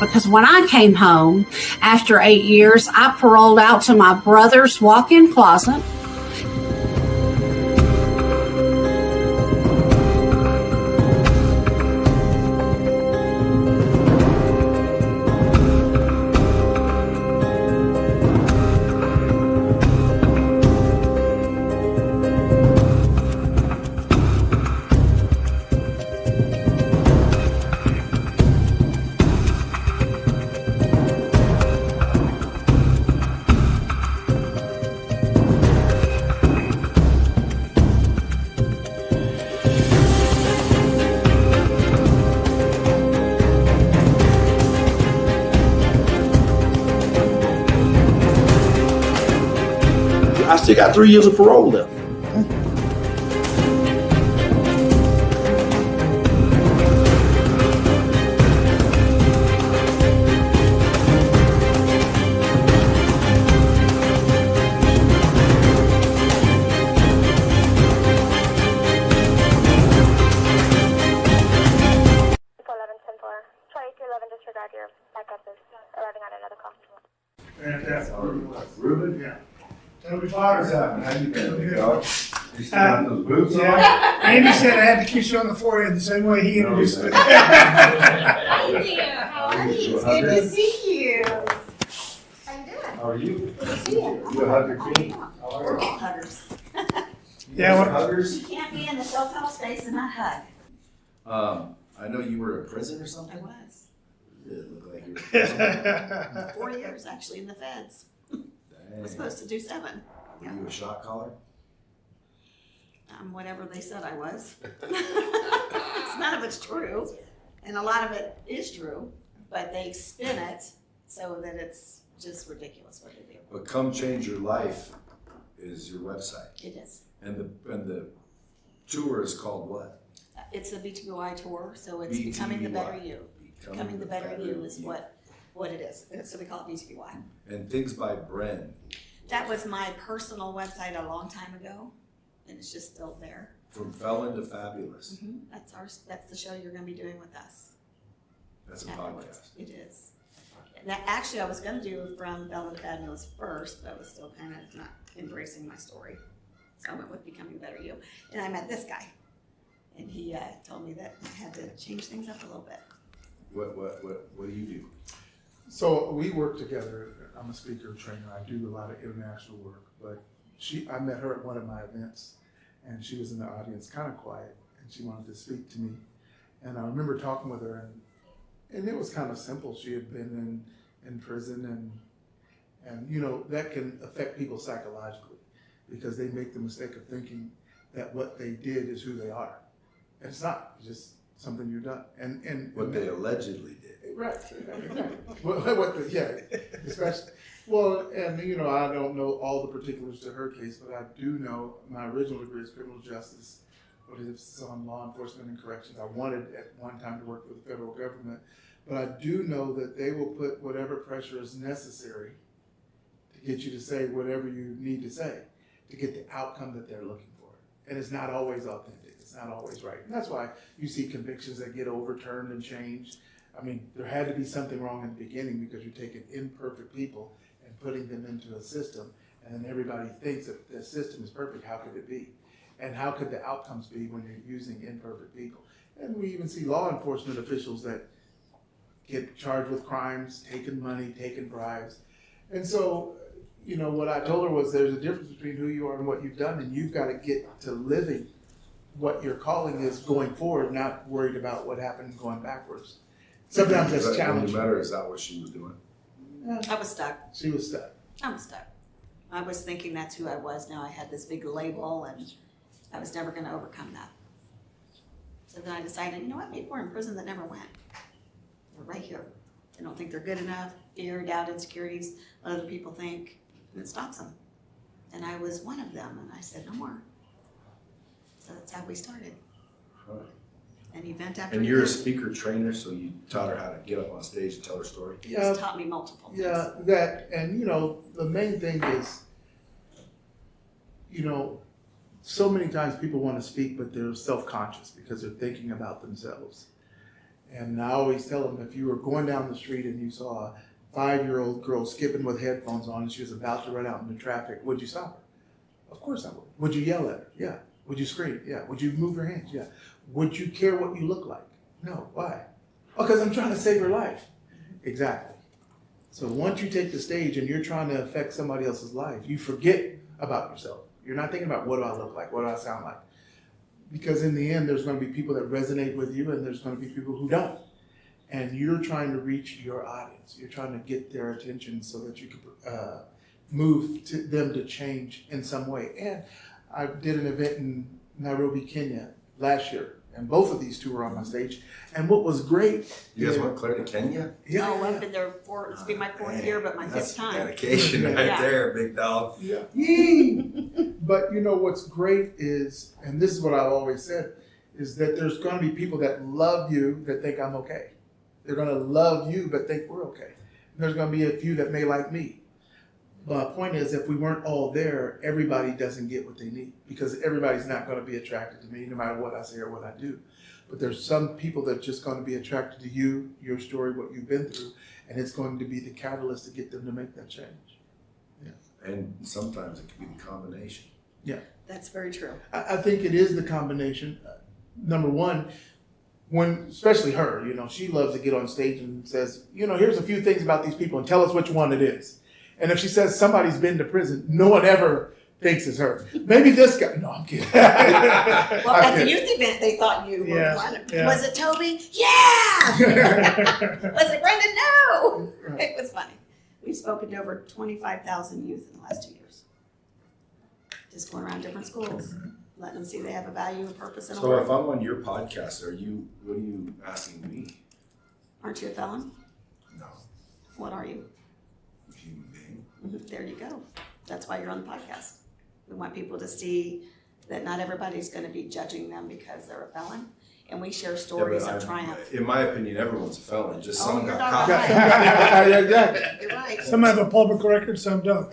because when I came home after 8 years, I paroled out to my brother's walk-in closet. I still got 3 years of parole left. Try to 11 disregard your backup is arriving on another call. Ruben? Yeah. Toby Potter. What's happening? How you been, dog? You still got those boots on? Yeah. Andy said I had to kiss you on the forehead the same way he introduced me. Hi there, how are you? It's good to see you. How you doing? How are you? Good to see you. You a hugger too? We're all huggers. Yeah, what- Huggers? You can't be in the self-help space and not hug. I know you were in prison or I something. was. It looked like you were in prison. 4 years actually in the feds. I was Dang. supposed to do 7. Were you a shot caller? Whatever they said I was. None of it's true, and a lot of it is true, but they spin it so that it's just ridiculous what they do. But Come Change Your Life is your website, It is. and the tour is called what? It's a BTBY tour, so it's Becoming the Better You. Becoming the Better You is what it is. So we call it BTBY. And Things by Bren. That was my personal website a long time ago, and it's just still there. From Felon to Fabulous. That's the show you're going to be doing with us. That's a podcast. It is. Now, actually, I was going to do From Felon to Fabulous first, but I was still kind of not embracing my story. So I went with Becoming Better You. And I met this guy, and he told me that I had to change things up a little bit. What do you do? So we work together. I'm a speaker trainer. I do a lot of international work, but I met her at one of my events, and she was in the audience, kind of quiet, and she wanted to speak to me. And I remember talking with her, and it was kind of simple. She had been in prison, and you know, that can affect people psychologically because they make the mistake of thinking that what they did is who they are. And it's not. It's just something you've done. And What they allegedly did. Right. Especially. Well, and you know, I don't know all the particulars to her case, but I do know my original degree is criminal justice. What is it? On law enforcement and corrections. I wanted at one time to work for the federal government, but I do know that they will put whatever pressure is necessary to get you to say whatever you need to say to get the outcome that they're looking for. And it's not always authentic. It's not always right. And that's why you see convictions that get overturned and changed. I mean, there had to be something wrong in the beginning because you're taking imperfect people and putting them into a system, and then everybody thinks that the system is perfect. How could it be? And how could the outcomes be when you're using imperfect people? And we even see law enforcement officials that get charged with crimes, taking money, taking bribes. And so, you know, what I told her was there's a difference between who you are and what you've done, and you've got to get to living what your calling is going forward, not worried about what happened going backwards. Sometimes that's challenging. When you met her, is that what she was doing? I was stuck. She was stuck. I was stuck. I was thinking that's who I was. Now I had this big label, and I was never going to overcome that. So then I decided, you know what, people are in prison that never went. They're right here. They don't think they're good enough, fear, doubt, insecurities, what other people think, and it stops them. And I was one of them, and I said, no more. So that's how we started. Right. An event after And you're a event. speaker trainer, so you taught her how to get up on stage and tell her story? It's taught me multiple things. Yeah, that, and you know, the main thing is, you know, so many times people want to speak, but they're self-conscious because they're thinking about themselves. And I always tell them, if you were going down the street and you saw a 5-year-old girl skipping with headphones on and she was about to run out into traffic, would you stop her? Of course I would. Would you yell at her? Yeah. Would you scream? Yeah. Would you move your hands? Yeah. Would you care what you look like? No. Why? Oh, because I'm trying to save her life. Exactly. So once you take the stage and you're trying to affect somebody else's life, you forget about yourself. You're not thinking about what do I look like? What do I sound like? Because in the end, there's going to be people that resonate with you and there's going to be people who don't. And you're trying to reach your audience. You're trying to get their attention so that you can move to them to change in some way. And I did an event in Nairobi, Kenya last year, and both of these two were on my stage. And what was great, You guys want Claire to Kenya? yeah, Oh, I've been there this will be my 4th year, but my 5th That's time. dedication right Yeah. there, big dog. yeah. Yee! But you know what's great is, and this is what I've always said, is that there's going to be people that love you that think I'm okay. They're going to love you but think we're okay. And there's going to be a few that may like me. My point is, if we weren't all there, everybody doesn't get what they need because everybody's not going to be attracted to me no matter what I say or what I do. But there's some people that are just going to be attracted to you, your story, what you've been through, and it's going to be the catalyst to get them to make that change. And sometimes it can be the combination. That's very true. I think it is the combination. Number one, when, especially her, she loves to get on stage and says, here's a few things about these people and tell us which one it is. And if she says somebody's been to prison, no one ever thinks it's her. Maybe this guy. No, I'm kidding. Well, at the youth event, they thought you were Yeah, one. yeah. Was it Toby? Yeah! Was it Brendan? No! Right. It was funny. We've spoken to over 25,000 youth in the last 2 years. Just going around different schools, letting them see they have a value, a purpose, and a So if work. I'm on your podcast, what are you asking me? Aren't you a felon? No, What are you? human being. There you go. That's why you're on the podcast. We want people to see that not everybody's going to be judging them because they're a felon. And we share stories Yeah, but of triumph. In my opinion, everyone's a felon. Just Oh, some you're got not caught. right. Yeah, exactly. You're right. Some have a public record, some don't.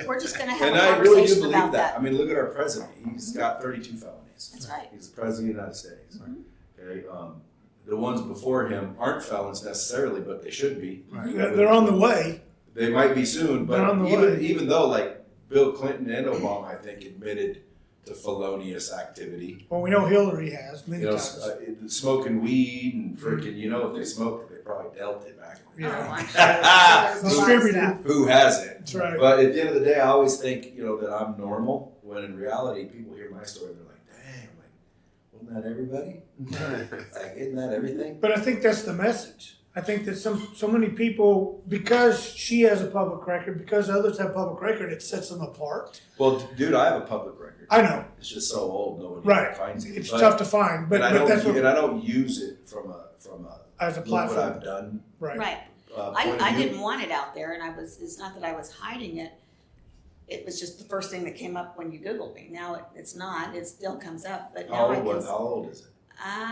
We're just going to have And a I really do conversation believe about that. that. I mean, look at our president. He's got 32 felonies. That's right. He's the president of the United States. Okay. The ones before him aren't felons necessarily, but they should be. They're on the way. They might be soon, They're on but the way. even though like Bill Clinton and Obama, I think, admitted to felonious activity. Well, we know Hillary has many times. Smoking weed and freaking, if they smoked it, they probably dealt it back. Oh, Yeah. I'm sure. There's a lot of Distributed. stuff. Who hasn't? That's right. But at the end of the day, I always think, that I'm normal, when in reality, people hear my story, they're like, dang, wasn't that everybody? Like, isn't that everything? But I think that's the message. I think that so many people, because she has a public record, because others have public record, it sets them apart. Well, dude, I have a public record. I know. It's just so old, nobody Right. finds it. It's But- tough to find, but and I that's don't, what, and I don't use it from a as a look what platform. I've done. Right. Right. Point of I view. didn't want it out there, and it's not that I was hiding it. It was just the first thing that came up when you Googled me. Now it's not. It still comes up, but now How old is it?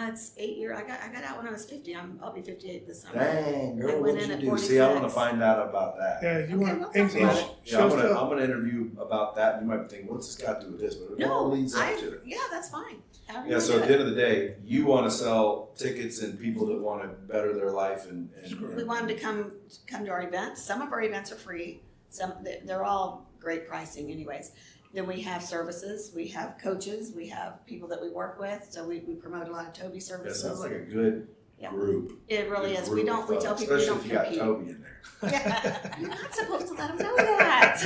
it's 8 years. I got out when I was 50. I'll be 58 this summer. Dang, I girl, went what'd in you at do? See, I want to 46. find out about that. Yeah, you Okay, want well, English. that's Yeah, show I'm stuff. gonna interview about that. You might be thinking, what's this got to do with this? But it all No, leads up to it. yeah, that's fine. However you Yeah, wanna so do at it. the end of the day, you want to sell tickets and people that want to better their life and We want them to come to our events. Some of our events are free. They're all great pricing anyways. Then we have services, we have coaches, we have people that we work with. So we promote a lot of Toby That services. sounds like a good Yeah. group. It really Good is. group We of tell folks, people we don't especially if you got compete. Toby in there. Yeah. You're not supposed to let them know that.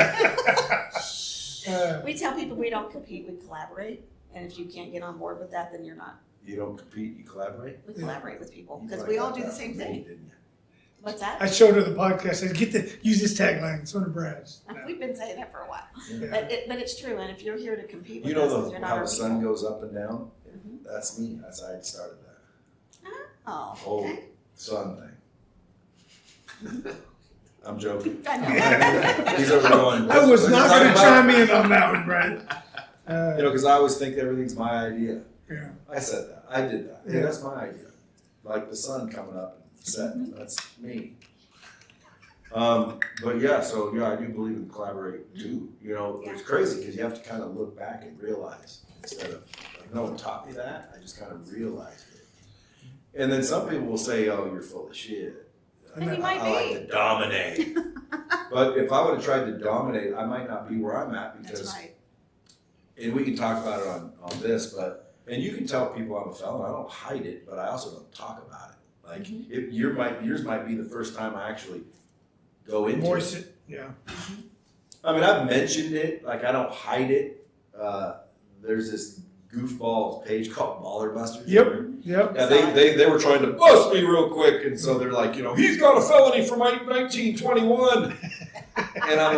We tell people we don't compete, we collaborate. And if you can't get on board with that, then you're not. You don't compete, you collaborate. We collaborate with people You because probably we all got do the that same from me, thing. didn't you? What's that? I showed her the podcast. I said, use this tagline. It's one of Brad's. We've been saying that for a while. Yeah. But it's true. And if you're here to compete with You know us, you're not how our the sun people. goes up and down? Mhm. That's me. That's how I started that. Oh, Whole okay. sun thing. I'm joking. I know. He's over going. I was not going to talk chime about- in on that one, Brad. because I always think everything's my idea. Yeah. I said that. I did that. Hey, Yeah. that's my idea. Like the sun coming up and setting. That's me. But yeah, so yeah, I do believe in collaborate too. It's crazy because you have to kind of look back and realize instead of like no one taught me that. I just kind of realized it. And then some people will say, "Oh, you're full of shit." And you might I be. like to dominate. But if I would have tried to dominate, I might not be where I'm at because, That's right. and we can talk about it on this, and you can tell people I'm a felon. I don't hide it, but I also don't talk about it. Like yours might be the first time I actually go into Voice it. it, yeah. I mean, I've mentioned it. Like I don't hide it. There's this goofball page called Baller Busters. Yep. Yeah, they were trying to bust me real quick, and so they're like, he's got a felony from 1921, and I'm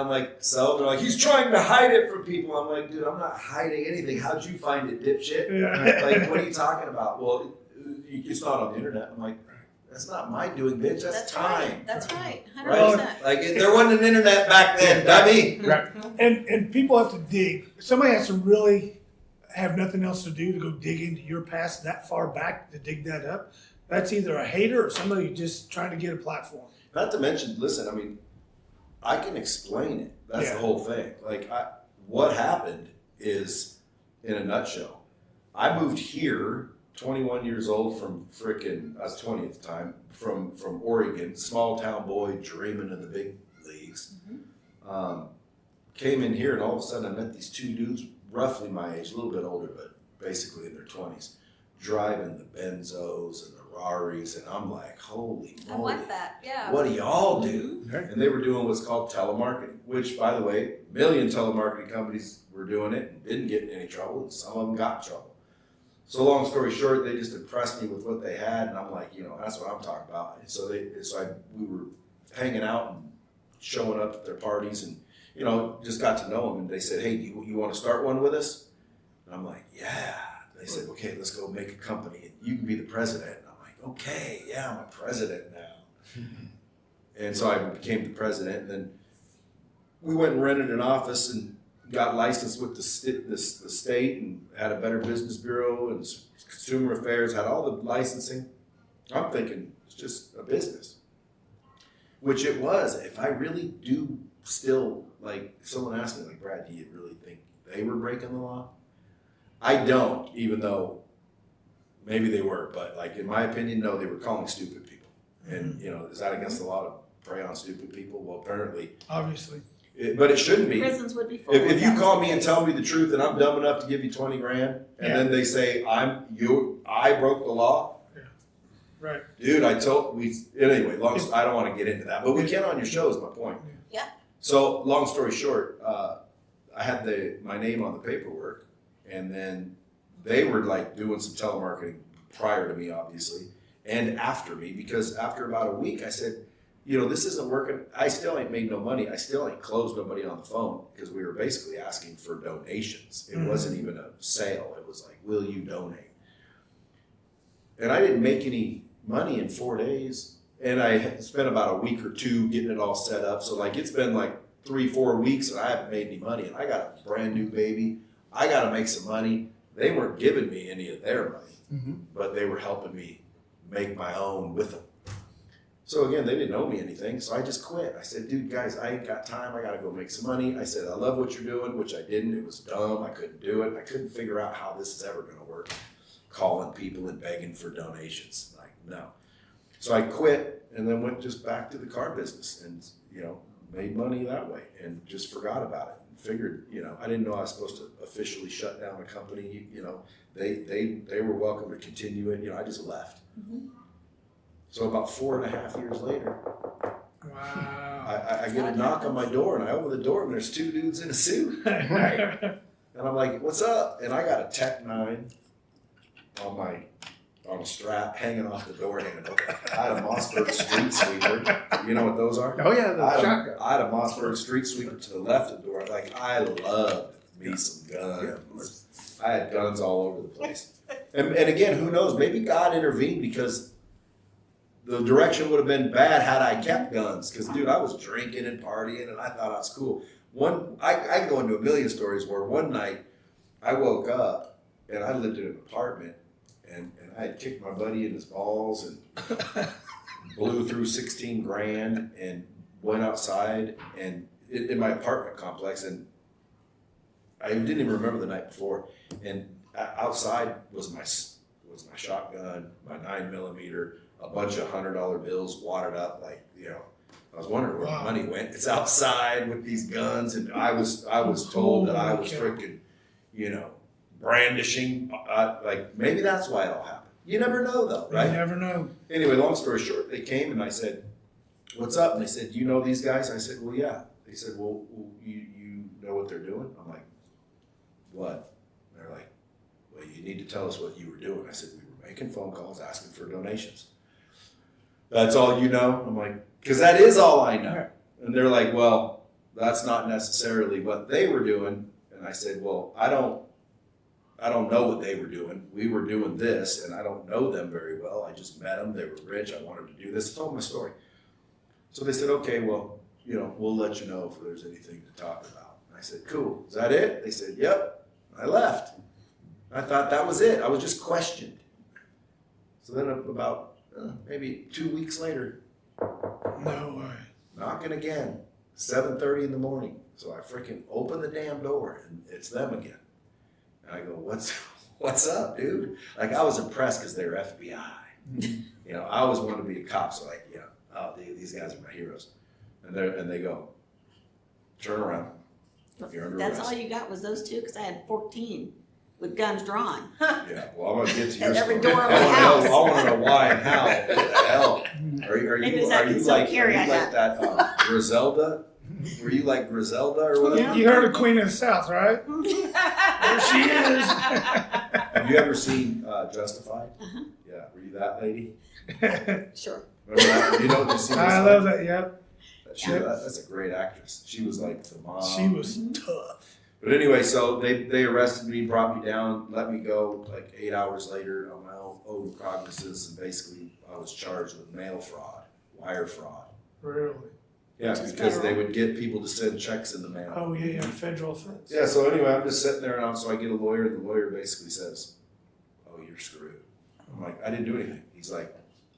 like, so they're like, he's trying to hide it from people. I'm like, dude, I'm not hiding anything. How'd you find it, dipshit? Yeah. Like, what are you talking about? Well, it's not on the internet. I'm like, that's not my doing, bitch. That's time. Right. That's right. 100%. Right? Like there wasn't an internet back then, dummy. Right. And people have to dig. Somebody has to really have nothing else to do to go dig into your past that far back to dig that up. That's either a hater or somebody just trying to get a platform. Not to mention, listen, I mean, I can explain it. That's the whole thing. Like, what happened is, in a nutshell, I moved here, 21 years old from I was 20 at the time, from Oregon, small town boy dreaming of the big leagues. Came in here and all of a sudden I met these two dudes, roughly my age, a little bit older, but basically in their 20s, driving the Benzos and the Raris, and I'm like, holy moly. I want that, yeah. What do y'all do? And they were doing what's called telemarketing, which, by the way, a million telemarketing companies were doing it and didn't get in any trouble, and some of them got in trouble. So long story short, they just impressed me with what they had, and I'm like, that's what I'm talking about. And so we were hanging out and showing up at their parties, and just got to know them. And they said, "Hey, you want to start one with us?" And I'm like, "Yeah." They said, "Okay, let's go make a company, and you can be the president." And I'm like, "Okay, yeah, I'm a president now." And so I became the president, and then we went and rented an office and got licensed with the state and had a Better Business Bureau and Consumer Affairs, had all the licensing. I'm thinking it's just a business, which it was. If I really do still, like, if someone asked me, like, Brad, do you really think they were breaking the law? I don't, even though maybe they were, but like in my opinion, no, they were calling stupid people. And is that against the law to prey on stupid people? Well, apparently. Obviously. But it shouldn't be. Prisons would be full. If you call me and tell me the truth and I'm dumb enough to give you 20 grand, and then they say I broke the law. Yeah. Right. Dude, anyway, I don't want to get into that, but we can on your show is my point. Yeah. So long story short, I had my name on the paperwork, and then they were like doing some telemarketing prior to me, obviously, and after me, because after about a week, I said, this isn't working. I still ain't made no money. I still ain't closed nobody on the phone, because we were basically asking for donations. It wasn't even a sale. It was like, will you donate? And I didn't make any money in 4 days. And I had spent about a week or two getting it all set up. So like, it's been like 3-4 weeks and I haven't made any money. And I got a brand new baby. I got to make some money. They weren't giving me any of their money, but they were helping me make my own with them. So again, they didn't owe me anything, so I just quit. I said, dude, guys, I ain't got time. I got to go make some money. I said, I love what you're doing, which I didn't. It was dumb. I couldn't do it. I couldn't figure out how this is ever going to work, calling people and begging for donations. Like, no. So I quit and then went just back to the car business and, made money that way and just forgot about it. And figured, I didn't know I was supposed to officially shut down a company. They were welcome to continue it. I just left. So about 4.5 years later, Wow. I get a knock on my door, and I open the door, and there's two dudes in a suit. Right? And I'm like, what's up? And I got a Tech 9 on a strap hanging off the door handle. I had a Mossberg street sweeper. You know what those are? Oh yeah, the shotgun. I had a Mossberg street sweeper to the left of the door. Like, I loved me some guns. I had guns all over the place. And again, who knows? Maybe God intervened, because the direction would have been bad had I kept guns. Because, dude, I was drinking and partying, and I thought I was cool. I can go into a million stories where one night I woke up, and I lived in an apartment, and I had kicked my buddy in his balls and blew through 16 grand and went outside and in my apartment complex, and I didn't even remember the night before. And outside was was my shotgun, my 9mm, a bunch of $100 bills wadded up, like, I was wondering where Wow. the money went. It's outside with these guns, and I was told that I was Holy cow. freaking, brandishing. Like maybe that's why it all happened. You never know, though, right? You never know. Anyway, long story short, they came and I said, "What's up?" And they said, "Do you know these guys?" I said, "Well, yeah." They said, "Well, you know what they're doing?" I'm like, "What?" And they're like, "Well, you need to tell us what you were doing." I said, "We were making phone calls asking for donations." "That's all you know?" I'm like, "Because that is all I know." And they're like, "Well, that's not necessarily what they were doing." And I said, "Well, I don't know what they were doing. We were doing this, and I don't know them very well. I just met them. They were rich. I wanted to do this." I told them my story. So they said, "Okay, well, we'll let you know if there's anything to talk about." And I said, "Cool. Is that it?" They said, "Yep." I left. I thought that was it. I was just questioned. So then about maybe 2 weeks later, No way. knocking again, 7:30 in the morning. So I freaking open the damn door, and it's them again. And I go, what's up, dude? Like, I was impressed because they're FBI. I always wanted to be a cop, so like, these guys are my heroes. And they go, "Turn around. You're under That's arrest." all you got was those two, because I had 14 with guns drawn. Yeah, well, I'm gonna get to your At every story. door of I my wanna house. know- I want to know why and how. What the hell? Are Maybe you it's that like concealed carry I like that Griselda? Were you like Griselda or whatever? You heard of Queen of the South, right? There she is. Have you ever seen Justified? Uh-huh. Yeah, were you that lady? Sure. Remember that? You know what you see? I love that. Yep. That's a great actress. She was like the mom. She was tough. But anyway, so they arrested me, brought me down, let me go like 8 hours later on my own recognizance, and basically I was charged with mail fraud, wire fraud. Really. Yeah, Which is because they federal. would get people to send checks in the mail. Oh yeah, federal offense. Yeah, so anyway, I'm just sitting there, and so I get a lawyer. The lawyer basically says, "Oh, you're screwed." I'm like, "I didn't do anything." He's like,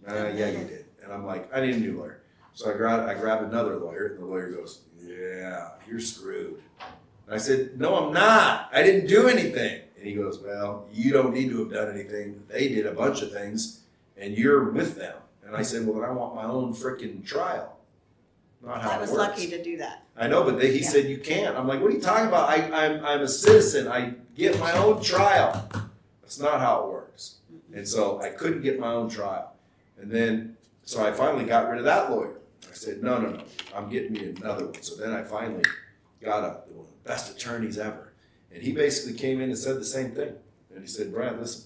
"Yeah, you did." And I'm like, "I need a new lawyer." So I grab another lawyer, and the lawyer goes, "Yeah, you're screwed." And I said, "No, I'm not. I didn't do anything." And he goes, "Well, you don't need to have done anything. They did a bunch of things, and you're with them." And I said, "Well, then I want my own freaking trial. Not how I it was works." lucky to do that. I know, but he said you can't. I'm like, "What are you talking about? I'm a citizen. I get my own trial." That's not how it works. And so I couldn't get my own trial. And then, so I finally got rid of that lawyer. I said, no, I'm getting me another one. So then I finally got one of the best attorneys ever. And he basically came in and said the same thing. And he said, "Brad, listen,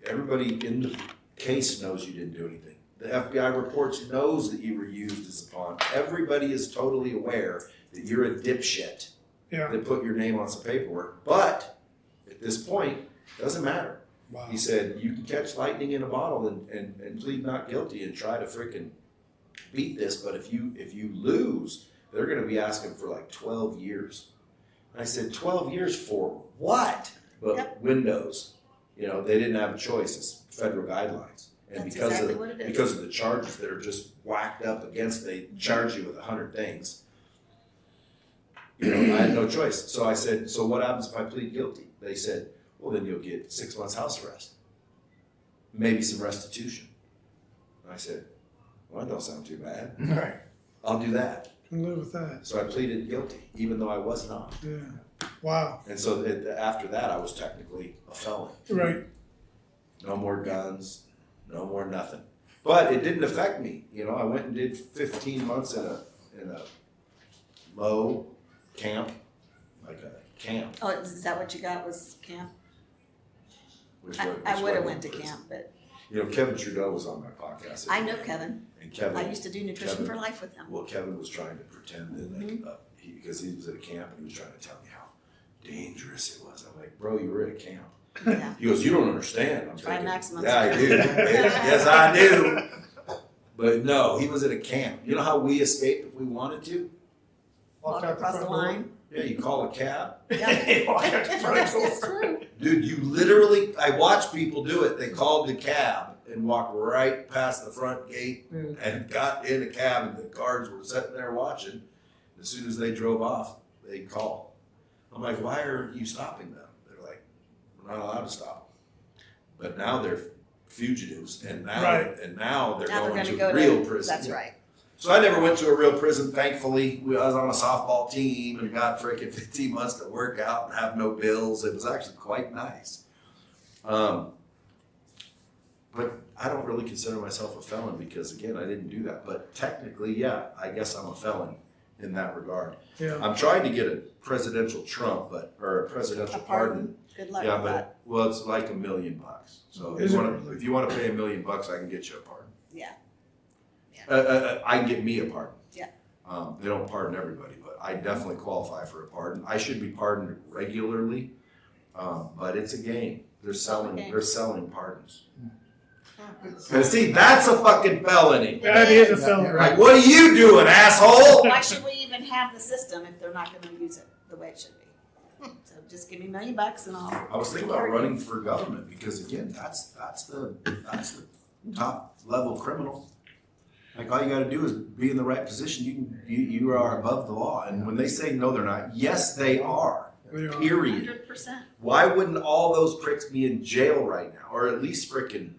everybody in the case knows you didn't do anything. The FBI reports knows that you were used as a pawn. Everybody is totally aware that you're a dipshit Yeah. that put your name on some paperwork. But at this point, it doesn't matter." Wow. He said, "You can catch lightning in a bottle and plead not guilty and try to freaking beat this. But if you lose, they're going to be asking for like 12 years. And I said, 12 years for what? But Yep. Windows, they didn't have a choice. It's federal guidelines. And That's because exactly of what it is. because of the charges that are just whacked up against, they charge you with 100 things. I had no choice. So I said, "So what happens if I plead guilty?" They said, "Well, then you'll get 6 months house arrest, maybe some restitution." And I said, "Well, that don't sound too bad. Right. I'll do that." Can live with that. So I pleaded guilty, even though I was not. Yeah. Wow. And so after that, I was technically a felon. Right. No more guns, no more nothing. But it didn't affect me. I went and did 15 months in a low camp, like a camp. Oh, is that what you got, was camp? Which I which would have way went to was. camp, but Kevin Trudeau was on my podcast. I know Kevin. And Kevin, I used to do nutrition Kevin- for life with him. well, Kevin was trying to pretend that because he was at a camp and he was trying to tell me how dangerous it was. I'm like, "Bro, you were at a camp." Yeah. He goes, "You don't understand." I'm Try thinking, maximum "Yeah, I do. security." Yes, I do." But no, he was at a camp. You know how we escaped if we wanted to? Walk out across the front door. line. Yeah, you call a cab. Yeah. Walk out the front door. It's true. Dude, you literally, I watched people do it. They called the cab and walked right past the front gate and got in a cab, and the guards were sitting there watching. As soon as they drove off, they'd call. I'm like, "Why are you stopping them?" They're like, "We're not allowed to stop them." but now they're fugitives, and now Right. they're Now going they're gonna to go real to, prison. that's right. So I never went to a real prison, thankfully. I was on a softball team and got freaking 15 months to work out and have no bills. It was actually quite nice. But I don't really consider myself a felon because, again, I didn't do that. But technically, yeah, I guess I'm a felon in that regard. Yeah. I'm trying to get a presidential Trump, or a presidential A pardon. pardon. Good luck Yeah, with that. well, it's like $1 million. So Is it really? if you want to pay $1 million, I can get you a pardon. Yeah. I can get me a pardon. Yeah. They don't pardon everybody, but I definitely qualify for a pardon. I should be pardoned regularly, but it's a game. They're selling pardons. And see, that's a fucking felony. That is a felony. Like, what are you doing, asshole? Why should we even have the system if they're not gonna use it the way it should be? So just give me $1 million and I'll. I was thinking about running for government because, again, that's the top level criminal. Like, all you got to do is be in the right position. You are above the law. And when they say no, they're not. Yes, they are. They are. Period. 100%. Why wouldn't all those pricks be in jail right now, or at least freaking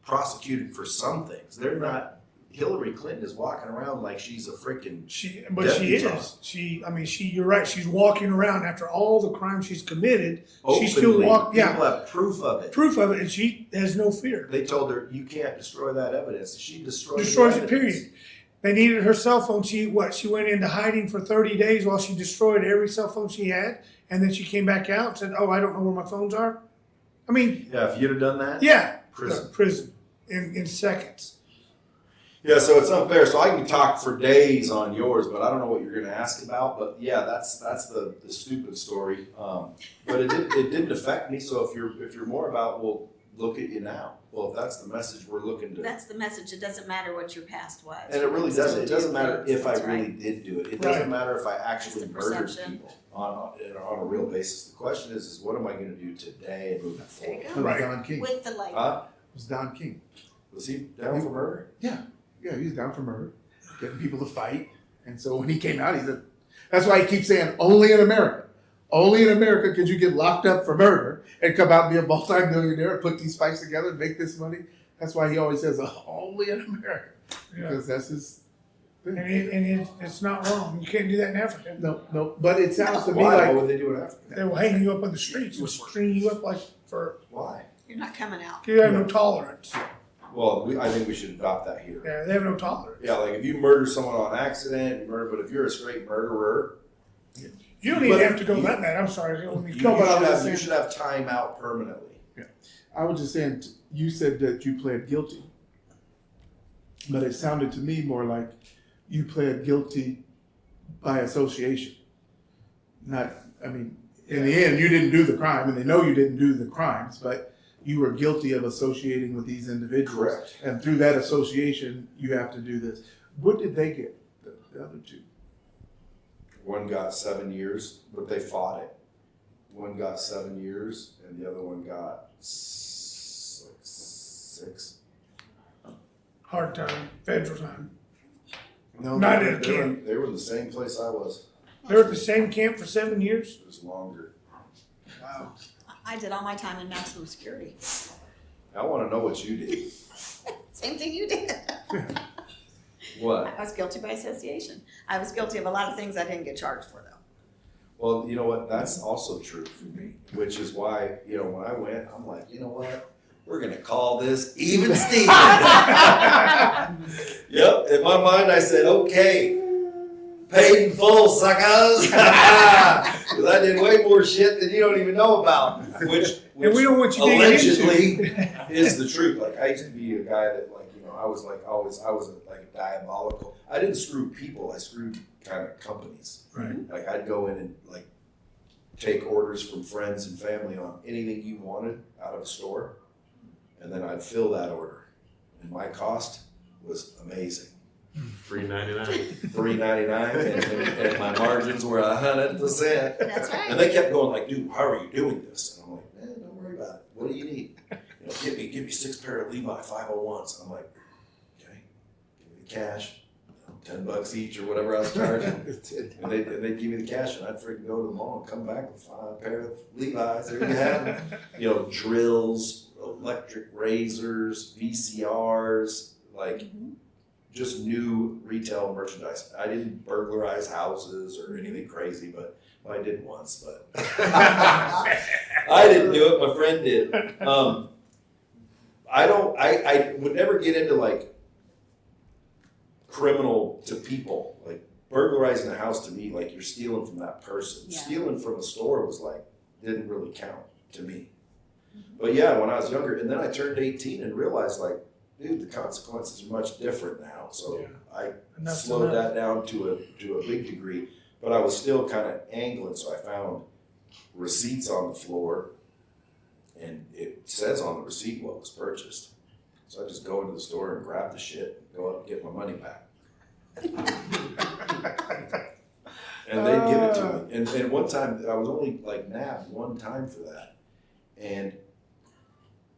prosecuted for some things? They're not. Hillary Clinton is walking around like she's a freaking. She Debutante. is. You're right. She's walking around after all the crimes she's committed. She still Openly. walk. Yeah. People have proof of it. Proof of it, and she has no fear. They told her you can't destroy that evidence. She destroyed Destroys the it. evidence. Period. They needed her cell phone. She went into hiding for 30 days while she destroyed every cell phone she had, and then she came back out and said, "Oh, I don't know where my phones are." I mean, Yeah, if you'd have done that. yeah, Prison. prison in seconds. Yeah, so it's unfair. So I can talk for days on yours, but I don't know what you're going to ask about. But yeah, that's the stupid story. But it didn't affect me. So if you're more about, well, look at you now. Well, if that's the message we're looking to. That's the message. It doesn't matter what your past was. And it really doesn't. It doesn't matter if I That's right. really did do it. It doesn't Right. matter if I actually It's the murdered perception. people on a real basis. The question is what am I going to do today and moving There you forward? go. Right. Don King. With the light. Huh? It was Don King. Was he down for murder? Yeah, he was down for murder, getting people to fight. And so when he came out, he said, that's why he keeps saying, only in America. Only in America could you get locked up for murder and come out and be a multi-millionaire and put these fights together and make this money. That's why he always says, only in America. Yeah. Because that's his thing. And it's not wrong. You can't do that in Africa. No. But it sounds to me Why? What like, would they do in Africa? They will hang you up on the streets and string you up like for. Why? You're not coming out. You have no tolerance. Well, I think we should adopt that here. Yeah, they have no tolerance. Yeah, like if you murder someone on accident, but if you're a straight murderer, You don't even But have to go you- that bad. I'm sorry. you, You you No, but I should was have, just you saying- should have time out permanently. I was just saying, you said that you pled guilty. But it sounded to me more like you pled guilty by association. Not, I mean, in the end, you didn't do the crime, and they know you didn't do the crimes, but you were guilty of associating with these individuals. Correct. And through that association, you have to do this. What did they get, the other two? One got 7 years, but they fought it. One got 7 years, and the other one got 6. Hard time, federal time. No, Not they, in a they, were, camp. they were in the same place I was. They were at the same camp for 7 years. It was longer. Wow. I did all my time in maximum security. I want to know what you did. Same thing you did. What? I was guilty by association. I was guilty of a lot of things I didn't get charged for though. Well, you know what? That's also true for me, which is why, when I went, I'm like, you know what? We're going to call this even Steven. Yep. In my mind, I said, okay, paid in full, suckers. Because I did way more shit than you don't even know about, which And we don't want you digging allegedly into. is the truth. Like, I used to be a guy that, I was like a diabolical. I didn't screw people. I screwed kind of companies. Right. Like, I'd go in and take orders from friends and family on anything you wanted out of a store, and then I'd fill that order, and my cost was amazing. $3.99. $3.99, and my margins were 100%. That's right. And they kept going like, dude, how are you doing this? And I'm like, man, don't worry about it. What do you need? Give me 6 pair of Levi 501s. I'm like, okay, give me the cash, $10 each or whatever I was charging. and they'd give me the cash, and I'd freaking go to the mall and come back with 5 pair of Levi's. There you have them. Drills, electric razors, VCRs, like just new retail merchandise. I didn't burglarize houses or anything crazy, but well, I did once, but I didn't do it. My friend did. I would never get into like criminal to people. Like burglarizing a house to me, like you're stealing from that person. Yeah. Stealing from a store was like, didn't really count to me. But yeah, when I was younger, and then I turned 18 and realized like, dude, the consequences are much different now. So I slowed that down to a big degree, but I was still kind of angling. So I found receipts on the floor, and it says on the receipt what was purchased. So I just go into the store and grab the shit, go up and get my money back. And they'd give it to me. And one time, I was only like nabbed one time for that. And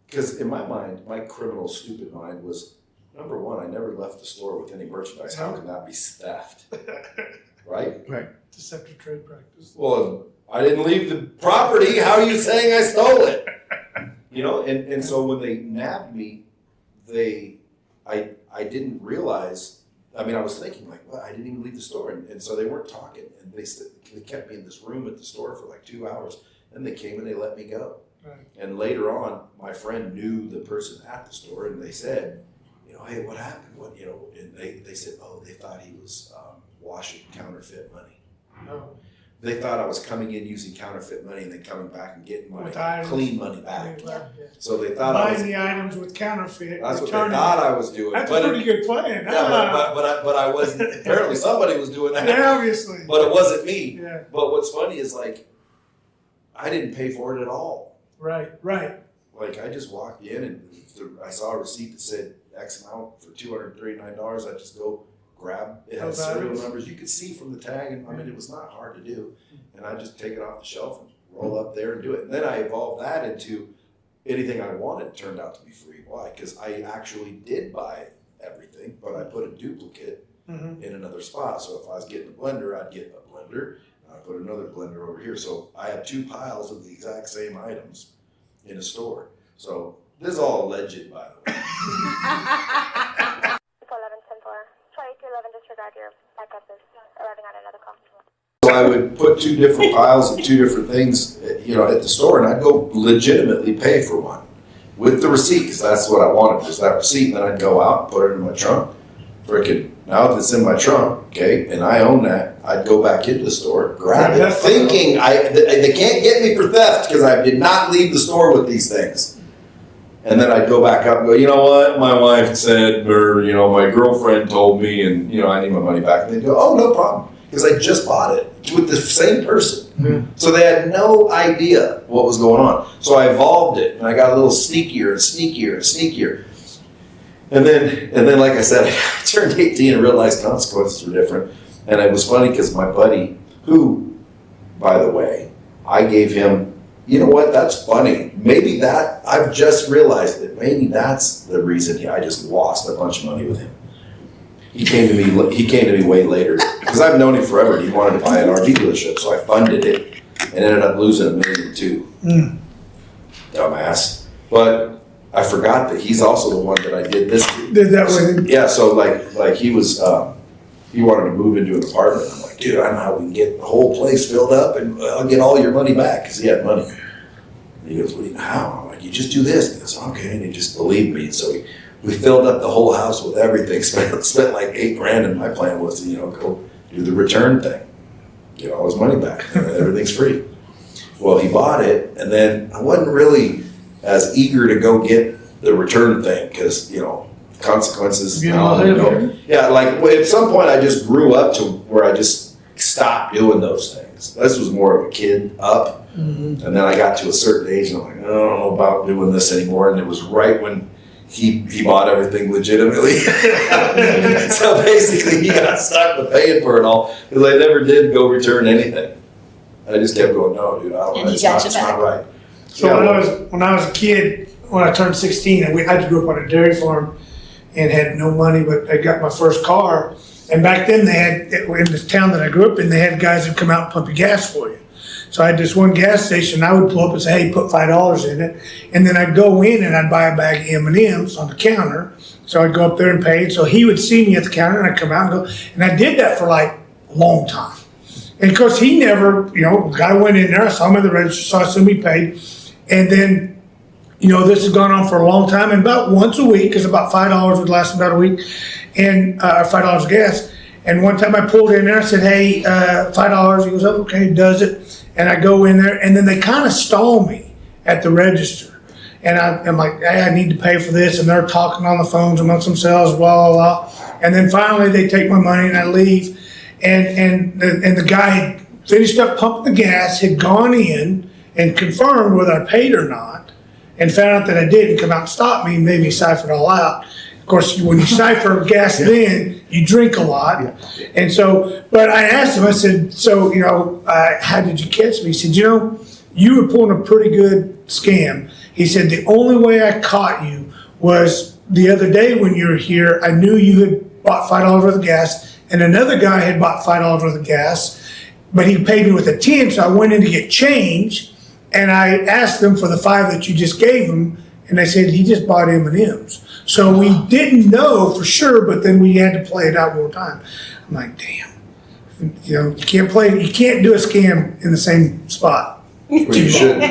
because in my mind, my criminal stupid mind was, number one, I never left the store with any merchandise. How can that be theft? Right? Right. Deceptive trade practice. Well, I didn't leave the property. How are you saying I stole it? You know, and so when they nabbed me, I didn't realize, I mean, I was thinking like, well, I didn't even leave the store. And so they weren't talking. And they kept me in this room at the store for like 2 hours. Then they came and they let me go. Right. And later on, my friend knew the person at the store, and they said, you know, hey, what happened? What, you know, and they said, oh, they thought he was washing counterfeit money. Oh. They thought I was coming in using counterfeit money and then coming back and getting my With items. clean money back. Yeah. So they thought I Buying was, the items with counterfeit. that's what they returning thought it. I was doing. That's but a pretty good plan. Yeah, but I wasn't. Apparently somebody was doing that. Yeah, obviously. But it wasn't me. Yeah. But what's funny is like, I didn't pay for it at all. Right. Like I just walked in and I saw a receipt that said X amount for $239. I just go grab, it has serial numbers. You could see from the tag, and I mean, it was not hard to do. And I just take it off the shelf and roll up there and do it. And then I evolved that into anything I wanted turned out to be free. Why? Because I actually did buy everything, but I put a duplicate in another spot. So if I was getting a blender, I'd get a blender. I put another blender over here. So I had 2 piles of the exact same items in a store. So this is all alleged, by the way. 11-10-4. Try to 11, disregard your backup is arriving on another call. So I would put 2 different piles of 2 different things, you know, at the store, and I'd go legitimately pay for one with the receipt, because that's what I wanted, was that receipt. And then I'd go out and put it in my trunk. Freaking, now that it's in my trunk, okay, and I own that, I'd go back into the store, grab it, thinking they can't get me for theft because I did not leave the store with these things. And then I'd go back up and go, you know what, my wife said, or, you know, my girlfriend told me, and, you know, I need my money back. And they'd go, oh, no problem, because I just bought it with the same person. So they had no idea what was going on. So I evolved it, and I got a little sneakier and sneakier and sneakier. And then, like I said, I turned 18 and realized consequences were different. And it was funny because my buddy, who, by the way, I gave him, you know what, that's funny. Maybe that, I've just realized that maybe that's the reason I just lost a bunch of money with him. He came to me way later, because I've known him forever, and he wanted to buy an RV dealership, so I funded it and ended up losing $1.2 million. Dumbass. But I forgot that he's also the one that I did this to. Did that with him? Yeah, so like he was, he wanted to move into an apartment. I'm like, dude, I know how we can get the whole place filled up and I'll get all your money back, because he had money. And he goes, what do you, how? I'm like, you just do this. And he goes, okay. And he just believed me. So we filled up the whole house with everything, spent like $8,000, and my plan was to, you know, go do the return thing, get all his money back, and everything's free. Well, he bought it, and then I wasn't really as eager to go get the return thing, because, you know, consequences. Yeah, like at some point I just grew up to where I just stopped doing those things. This was more of a kid up, and then I got to a certain age, and I'm like, I don't know about doing this anymore. And it was right when he bought everything legitimately. So basically, he got stuck with paying for it all, because I never did go return anything. I just kept going, no, dude, I don't. It's not right. So when I was a kid, when I turned 16, I grew up on a dairy farm and had no money, but I got my first car. And back then they had, in the town that I grew up in, they had guys that come out and pump your gas for you. So I had this one gas station. I would pull up and say, "Hey, put $5 in it," and then I'd go in and I'd buy a bag of M&Ms on the counter. So I'd go up there and pay. So he would see me at the counter, and I'd come out and go. And I did that for like a long time. And of course, he never, the guy went in there. I saw him at the register, so I assumed he paid. And then, this has gone on for a long time. And about once a week, because about $5 would last about a week, and $5 gas. And one time I pulled in there, I said, "Hey, $5." He goes, "Oh, okay," does it. And I go in there, and then they kind of stall me at the register. And I'm like, "Hey, I need to pay for this." And they're talking on the phones amongst themselves, blah, blah, blah. And then finally they take my money and I leave. And the guy had finished up pumping the gas, had gone in and confirmed whether I paid or not, and found out that I did, and come out and stop me and made me cipher it all out. Of course, when you cipher gas then, you drink a lot. And so, but I asked him, I said, "So, how did you catch me?" He said, "You were pulling a pretty good scam." He said, "The only way I caught you was the other day when you were here, I knew you had bought $5 worth of gas, and another guy had bought $5 worth of gas, but he paid me with a 10, so I went in to get change, and I asked them for the 5 that you just gave him, and they said he just bought M&Ms. So we didn't know for sure, but then we had to play it out one time." I'm like, damn. You can't do a scam in the same spot. Well, you shouldn't.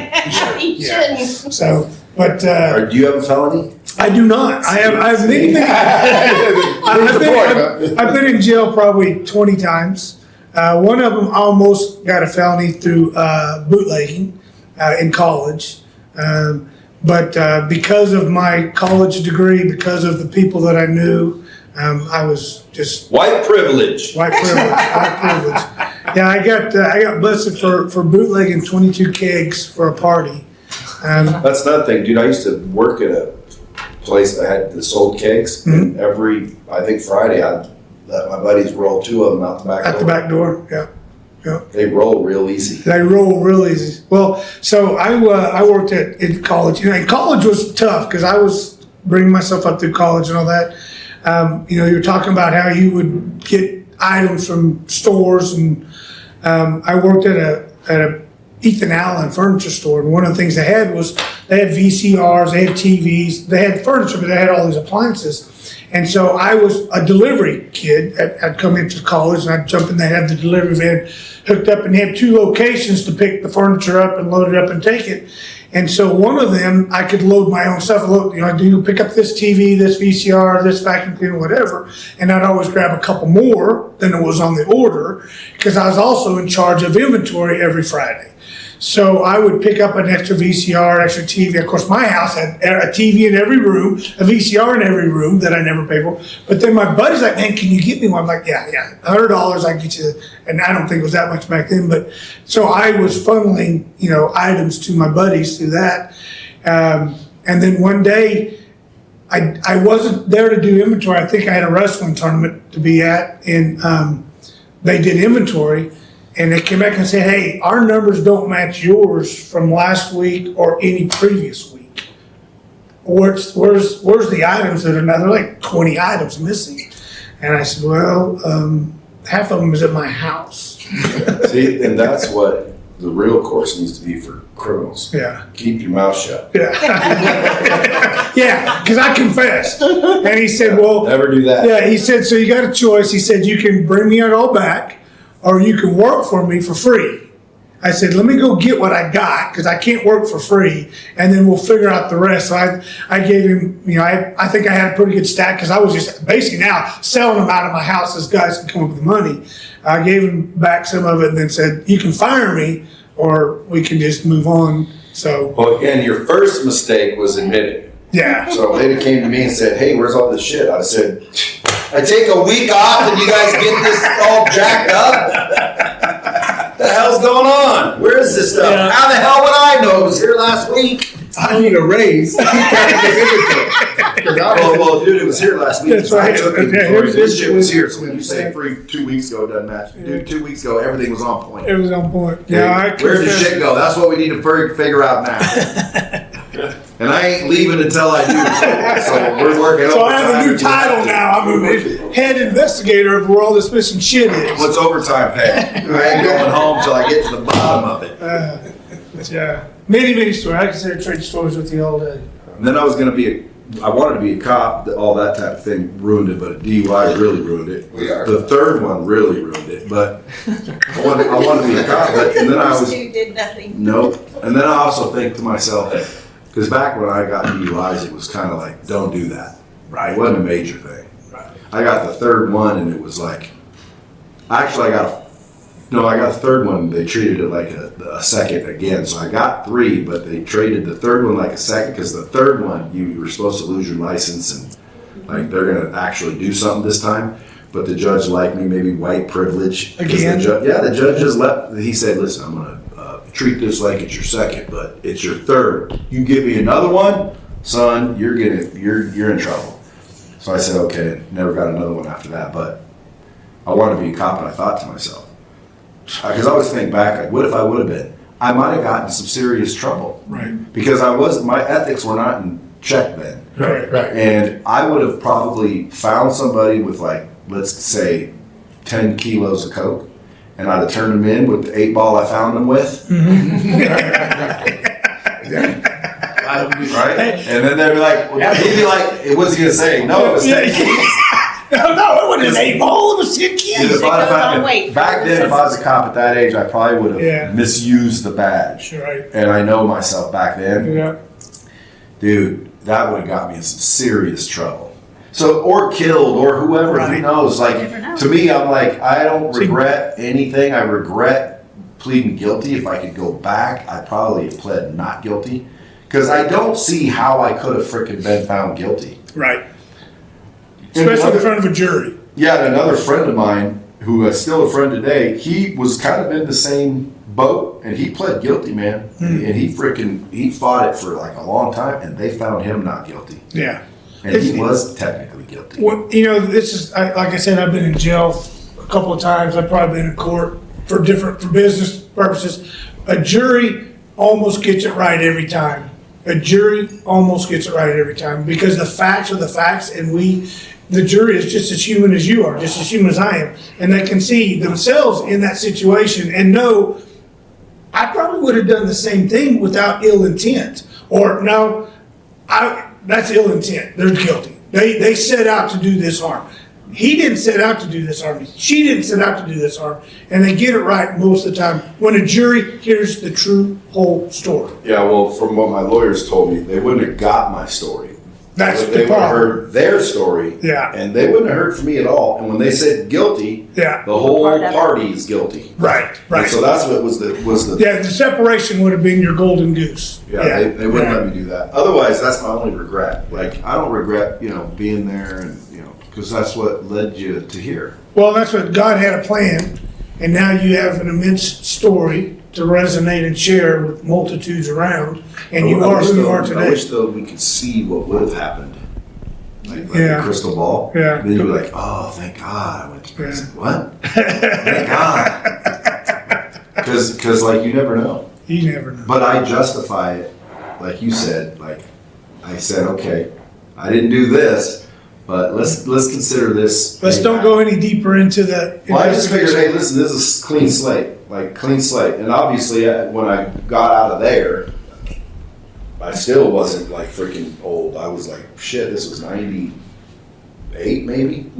You shouldn't. So, but Do you have a felony? I do not. I've been in jail probably 20 times. One of them almost got a felony through bootlegging in college. But because of my college degree, because of the people that I knew, I was just White privilege. white privilege. Yeah, I got busted for bootlegging 22 kegs for a party. That's another thing, dude. I used to work at a place that sold kegs. And every, I think Friday, I'd let my buddies roll 2 of them out the back door. At the back door, yeah. They roll real easy. They roll real easy. Well, so I worked in college. And college was tough because I was bringing myself up through college and all that. You're talking about how you would get items from stores, and I worked at a Ethan Allen furniture store, and one of the things they had was they had VCRs, they had TVs, they had furniture, but they had all these appliances. And so I was a delivery kid. I'd come into college and I'd jump in, they'd have the delivery van hooked up, and they had 2 locations to pick the furniture up and load it up and take it. And so one of them, I could load my own stuff. I do pick up this TV, this VCR, this vacuum cleaner, whatever. And I'd always grab a couple more than it was on the order, because I was also in charge of inventory every Friday. So I would pick up an extra VCR, extra TV. Of course, my house had a TV in every room, a VCR in every room that I never paid for. But then my buddy's like, "Man, can you get me one?" I'm like, yeah, $100, I can get you. And I don't think it was that much back then. But so I was funneling, items to my buddies through that. And then one day, I wasn't there to do inventory. I think I had a wrestling tournament to be at, and they did inventory. And they came back and said, "Hey, our numbers don't match yours from last week or any previous week. Where's the items that are now?" They're like 20 items missing. And I said, "Well, half of them is at my house." See, and that's what the real course needs to be for criminals. Yeah. Keep your mouth shut. Yeah. Yeah, because I confessed. And he said, "Well, Never do that. yeah," he said, "So you got a choice." He said, "You can bring me it all back, or you can work for me for free." I said, "Let me go get what I got, because I can't work for free, and then we'll figure out the rest." So I gave him, I think I had a pretty good stack, because I was just basically now selling them out of my house as guys can come up with the money. I gave him back some of it and then said, "You can fire me, or we can just move on." So, Well, again, your first mistake was admitting. yeah. So a lady came to me and said, "Hey, where's all this shit?" I said, "I take a week off and you guys get this all jacked up? What the hell's going on? Where is this stuff? Yeah. How the hell would I know? It was here last week." I need a raise. Well, dude, it was here last week. That's right. I took Okay, inventory. This shit was here. So When you say 2 weeks ago, it doesn't match. Dude, 2 weeks ago, everything was on point. It was on point. Yeah, I Where did confessed. shit go? That's what we need to figure out now. And I ain't leaving until I do. So we're working So I have a overtime. new title now. I'm a head investigator of where all this missing shit is. What's overtime pay? I ain't going home till I get to the bottom of it. But yeah, many stories. I consider trade stories with you all day. And then I wanted to be a cop, all that type of thing ruined it, but DUI really ruined it. We are. The third one really ruined it, but I wanted to be a cop, but and then I First was, two did nothing. nope. And then I also think to myself, because back when I got DUIs, it was kind of like, don't do that. Right. It wasn't a major thing. Right. I got the third one and it was like, actually I got the third one, they treated it like a second again. So I got 3, but they traded the third one like a second because the third one, you were supposed to lose your license and like they're going to actually do something this time. But the judge liked me, maybe white privilege. 'Cause Again? The judge just he said, listen, I'm going to treat this like it's your second, but it's your third. You give me another one, son, you're in trouble. So I said, okay, never got another one after that. But I wanted to be a cop, and I thought to myself, because I always think back, like, what if I would have been? I might have gotten in some serious trouble. Right. Because my ethics were not in check then. Right. And I would have probably found somebody with like, let's say 10 kilos of coke, and I'd have turned them in with the 8-ball I found them with. Right? And then they'd be like, he'd be like, what's he gonna say? No, it was 10 keys. No, it wasn't an 8-ball. It was 10 kids. If back then, if I was a cop at that age, I probably would have misused the badge. Right. And I know myself back then. Yeah. Dude, that would have got me in some serious trouble. So, or killed, or whoever, Right. who knows? Like, Never know. to me, I'm like, I don't regret anything. I regret pleading guilty. If I could go back, I'd probably have pled not guilty. Because I don't see how I could have freaking been found guilty. Right. Especially in front of a jury. Yeah, and another friend of mine, who is still a friend today, he was kind of in the same boat, and he pled guilty, man. And he fought it for like a long time, and they found him not guilty. Yeah. And he was technically guilty. Well, this is like I said. I've been in jail a couple of times. I've probably been in court for business purposes. A jury almost gets it right every time. A jury almost gets it right every time because the facts are the facts, and the jury is just as human as you are, just as human as I am, and they can see themselves in that situation and know I probably would have done the same thing without ill intent. Or no, that's ill intent. They're guilty. They set out to do this harm. He didn't set out to do this harm. She didn't set out to do this harm. And they get it right most of the time when a jury hears the true whole story. Yeah, well, from what my lawyers told me, they wouldn't have got my story. That's They the would have problem. heard their story, Yeah. and they wouldn't have heard from me at all. And when they said guilty, Yeah. the whole Part of it. party is guilty. Right. And so that's what was the Yeah, the separation would have been your golden goose. they wouldn't let me do that. Otherwise, that's my only regret. Like, I don't regret, being there and, because that's what led you to here. Well, that's what God had a plan, and now you have an immense story to resonate and share with multitudes around, and you I are wish, who you though, are I today. wish, though, we could see what would have happened. Like Yeah. a crystal ball. Yeah. And then you'd be like, oh, thank God I went to prison. Yeah. What? Thank God. Because, like, you never know. You never know. But I justify it, like you said. Like, I said, okay, I didn't do this, but let's consider this. Let's don't go any deeper into the Well, I just figured, investigation. hey, listen, this is clean slate. Like, clean slate. And obviously, when I got out of there, I still wasn't like freaking old. I was like, shit, this was 98 maybe?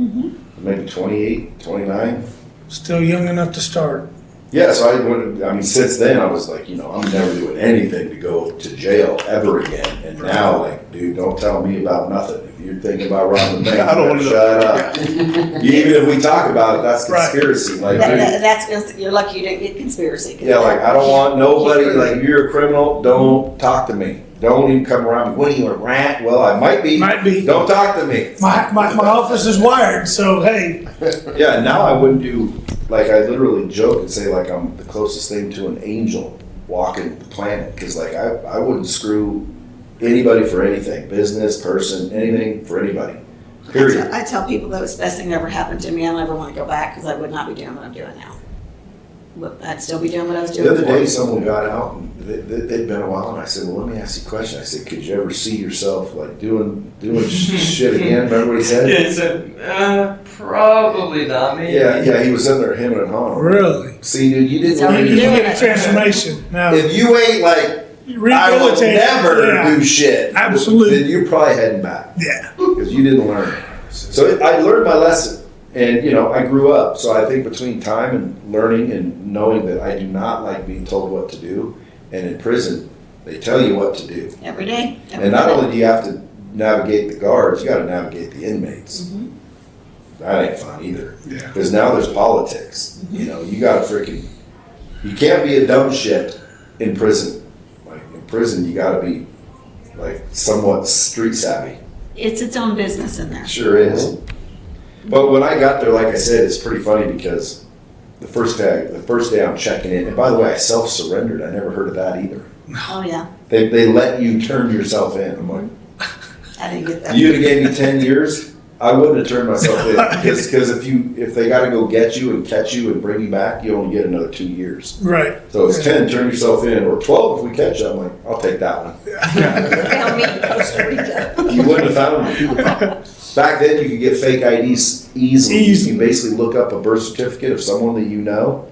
Maybe 28, 29. Still young enough to start. Yeah, so since then I was like, I'm never doing anything to go to jail ever again. And now, like, dude, don't tell me about nothing. If you're thinking about robbing the bank, I don't you wanna better shut up. Even if we talk about it, that's Right. conspiracy. Like, dude, That's, you're lucky you didn't get conspiracy. yeah, like, I don't want nobody, like, if you're a criminal, don't talk to me. Don't even come around me. What are you, a rat? Well, I might be. Might be. Don't talk to me. My office is wired, so hey, Yeah, now I wouldn't do, like, I literally joke and say, like, I'm the closest thing to an angel walking the planet. Because, like, I wouldn't screw anybody for anything. Business, person, anything for anybody. Period. I tell people that was the best thing that ever happened to me. I don't ever want to go back because I would not be doing what I'm doing now. I'd still be doing what I was doing The other before. day, someone got out and they'd been a while, and I said, "Well, let me ask you a question." I said, "Could you ever see yourself like doing shit again?" Remember what he said? Yeah, he said, probably not me. Yeah. He was in there hemming and hawing. Really? See, dude, you didn't. So learn you You do anything. get a transformation. Now, If you ain't like, I will rehabilitate. never Yeah. do shit. Absolutely. Then you're probably heading back Yeah. because you didn't learn. So I learned my lesson, and I grew up. So I think between time and learning and knowing that I do not like being told what to do, and in prison they tell you what to do. Every day. And not only do you have to navigate the guards, you got to navigate the inmates. Mm-hmm. That ain't fun either. Yeah. Because now there's politics. You got to you can't be a dumb shit in prison. Like in prison, you got to be like somewhat street savvy. It's its own business in there. Sure is. But when I got there, like I said, it's pretty funny because the first day I'm checking in, and by the way, I self-surrendered. I never heard of that either. Oh, yeah. They let you turn yourself in. I'm like, I didn't get that. you'd have gave me 10 years, I wouldn't have turned myself in. Because if they got to go get you and catch you and bring you back, you only get another 2 years. Right. So it's 10, turn yourself in, or 12 if we catch you. I'm like, I'll take that one. Found me in Costa Rica. You wouldn't have found me. Back then, you could get fake IDs easily. Easy. You basically look up a birth certificate of someone that you know,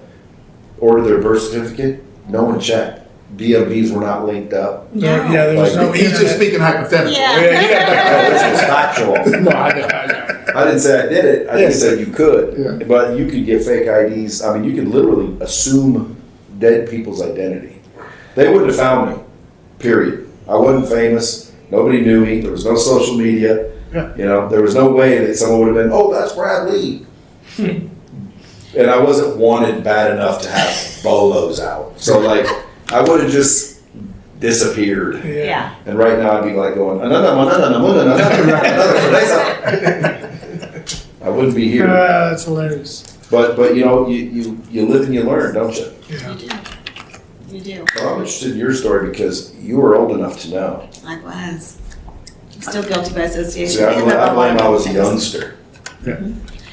order their birth certificate, no one checked. DMVs were not linked up. Yeah, there was no He's just internet. speaking hypothetically. Yeah. This was factual. No, I know. I didn't say I did it. I just said you could. Yeah. But you could get fake IDs. I mean, you could literally assume dead people's identity. They wouldn't have found me, period. I wasn't famous. Nobody knew me. There was no social media. Yeah. There was no way that someone would have been, "Oh, that's Brad Lee." And I wasn't wanted bad enough to have bolos out. So, I would have just disappeared. Yeah. And right now I'd be like going, another. I wouldn't be here. That's hilarious. But you live and you learn, don't you? Yeah. You do. You do. Well, I'm interested in your story because you were old enough to know. I was. I'm still guilty by association. See, I blame I was a youngster. Yeah.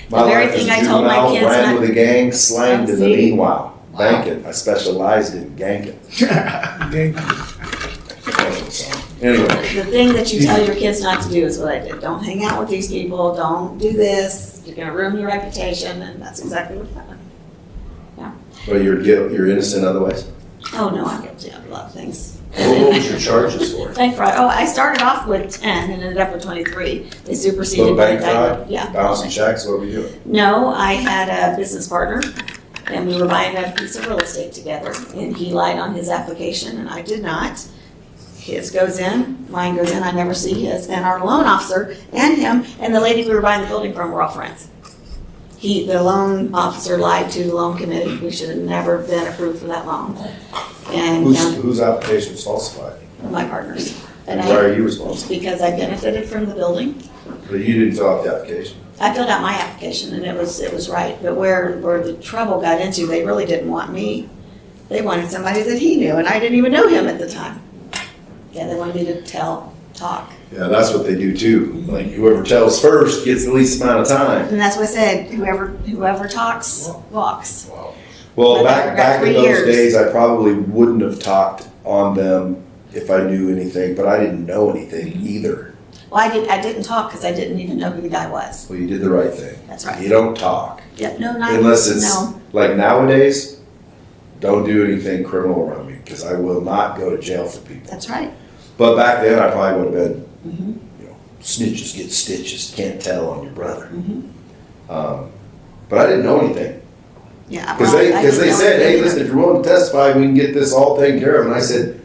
My The very life as a thing I told my juvenile, kids ran not- with a gang, slanged in the See? meanwhile. Banking. I specialized in ganking. Gang. Anyway, The thing that you tell your kids not to do is what I did. Don't hang out with these people. Don't do this. You're going to ruin your reputation. And that's exactly what happened. but you're innocent otherwise. Oh, no, I'm guilty of a lot of things. What was your charges for? Bank fraud. Oh, I started off with 10 and ended up with 23. They superseded Little bank my indictment. fraud? Yeah. Bouncing checks? What were we doing? No, I had a business partner and we were buying a piece of real estate together. And he lied on his application and I did not. His goes in, mine goes in, I never see his. And our loan officer and him and the lady we were buying the building from were all friends. The loan officer lied to the loan committee. We should have never been approved for that loan. And Whose application was falsified? my partners. And And why I, are you responsible? because I benefited from the building. But you didn't fill out the application. I filled out my application and it was right, but where the trouble got into, they really didn't want me. They wanted somebody that he knew, and I didn't even know him at the time. Yeah, they wanted me to talk. Yeah, that's what they do too. Like whoever tells first gets the least amount of time. And that's what I said, whoever talks, walks. Well, But I back in 3 those years. days, I probably wouldn't have talked on them if I knew anything, but I didn't know anything either. Well, I didn't talk because I didn't even know who the guy was. Well, you did the right thing. That's right. You don't talk. Yep, no, not, Unless it's no. like nowadays, don't do anything criminal around me because I will not go to jail for people. That's right. But back then, I probably would have been, Mhm. snitches get stitches, can't tell on your brother. Mhm. But I didn't know anything. Yeah. Because well, I they didn't know said, hey, either. listen, if you're willing to testify, we can get this all taken care of. And I said,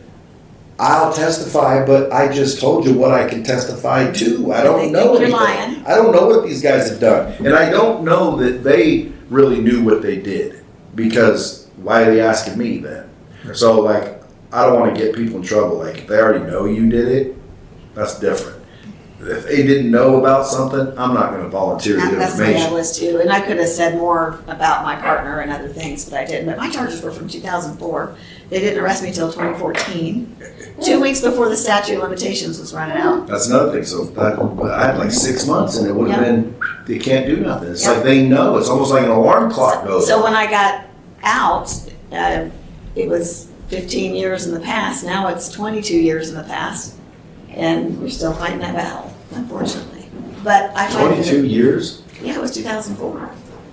I'll testify, but I just told you what I can testify to. I They don't know think you're anything. lying. I don't know what these guys have done. And I don't know that they really knew what they did. Because why are they asking me then? So, I don't want to get people in trouble. If they already know you did it, that's different. If they didn't know about something, I'm not going to volunteer the That's the way I information. was too, and I could have said more about my partner and other things, but I didn't. But my charges were from 2004. They didn't arrest me till 2014, 2 weeks before the statute of limitations was running out. That's another thing. So I had 6 months, and it would have Yeah. been, they can't do nothing. It's Yeah. like they know. It's almost like an alarm clock goes. So when I got out, it was 15 years in the past, now it's 22 years in the past, and we're still fighting that battle, unfortunately. But I find 22 years? Yeah, it was 2004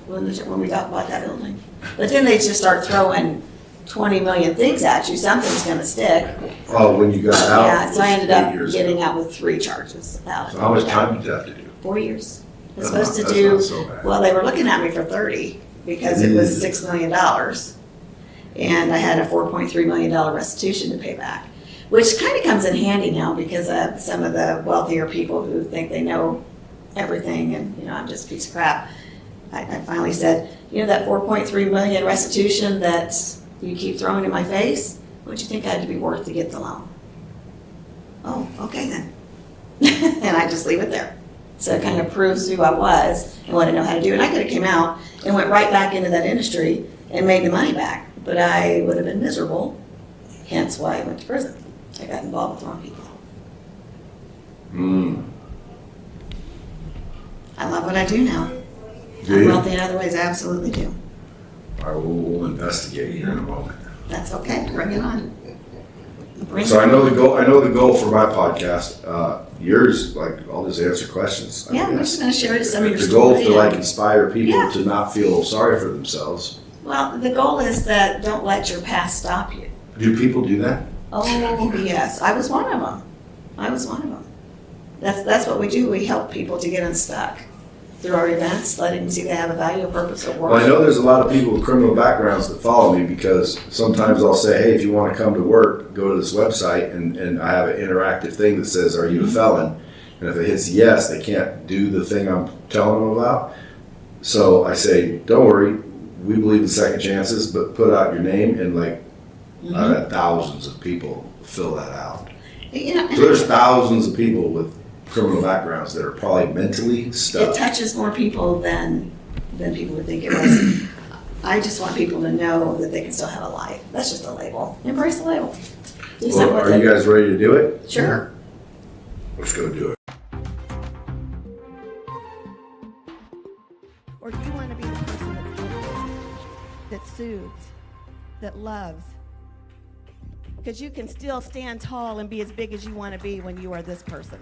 when we bought that building. But then they just start throwing 20 million things at you, something's gonna stick. Oh, when you got out? Yeah, so I ended 8 up years getting ago. out with 3 charges about it. So how much time did you have to do? 4 years. I was That's supposed not- to do, that's not so bad. well, they were looking at me for 30 because it was $6 million. And I had a $4.3 million restitution to pay back, which kind of comes in handy now because of some of the wealthier people who think they know everything and, I'm just a piece of crap. I finally said, that 4.3 million restitution that you keep throwing in my face, what'd you think I had to be worth to get the loan? Oh, okay then. And I just leave it there. So it kind of proves who I was and what I know how to do. And I could have came out and went right back into that industry and made the money back, but I would have been miserable, hence why I went to prison. I got involved with the wrong people. I love what I do now. Do I'm you? wealthy in other ways, I absolutely do. All right, we'll investigate here in a moment. That's okay, bring it on. So I know the goal. I know the goal for my podcast. Yours, like, I'll just answer questions. Yeah, I'm just gonna share some of your The goal is story to and- inspire people Yeah. to not feel sorry for themselves. Well, the goal is that don't let your past stop you. Do people do that? Oh, yes, I was one of them. That's what we do, we help people to get unstuck through our events, letting them see they have a value, a purpose at work. Well, I know there's a lot of people with criminal backgrounds that follow me because sometimes I'll say, hey, if you want to come to work, go to this website, and I have an interactive thing that says, are you a felon? And if it hits yes, they can't do the thing I'm telling them about. So I say, don't worry, we believe in second chances, but put out your name, and I've had thousands of people fill that out. So there's thousands of people with criminal backgrounds that are probably mentally It stuck. touches more people than people would think it was. I just want people to know that they can still have a life. That's just a label. Embrace the label. Do Well, something with are it. you guys ready to do it? Sure. Let's go do it. Or do you want to be the person that soothes, that loves? Because you can still stand tall and be as big as you want to be when you are this person.